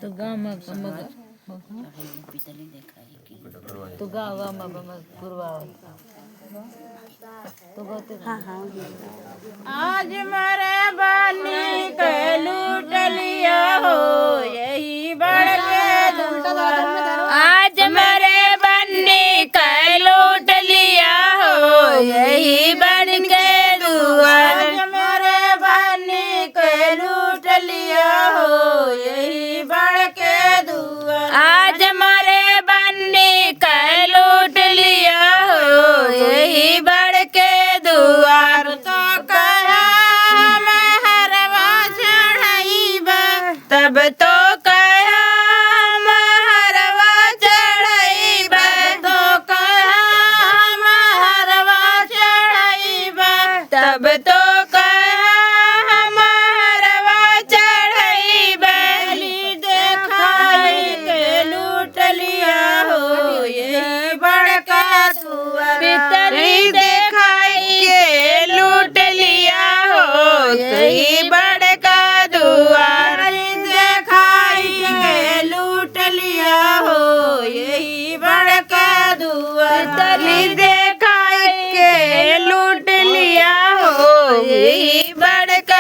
तो गाँव में तो गाँव में गुरवा तो हाँ हाँ आज मरे बनी के लूट लिया हो यही बड़ आज मरे बनी के लूट लिया हो यही बन के दुआ मरे बनी के लूट लिया हो यही बड़ के दुआ आज मरे बनी के लूट लिया हो यही बड़ के दुआर तो कहा मैं हरवा चढ़ाईबा तब तो कहा मैं हरवा चढ़ाईबा तो कहा मैं हरवा चढ़ाईबा तब तो कहा मैं हरवा चढ़ाईबा देखाई के लूट लिया हो यही बड़का दुआर पितरी देखाई के लूट लिया हो यही बड़का दुआर देखाई के लूट लिया हो यही बड़का दुआर पितरी देखाई के लूट लिया हो यही बड़का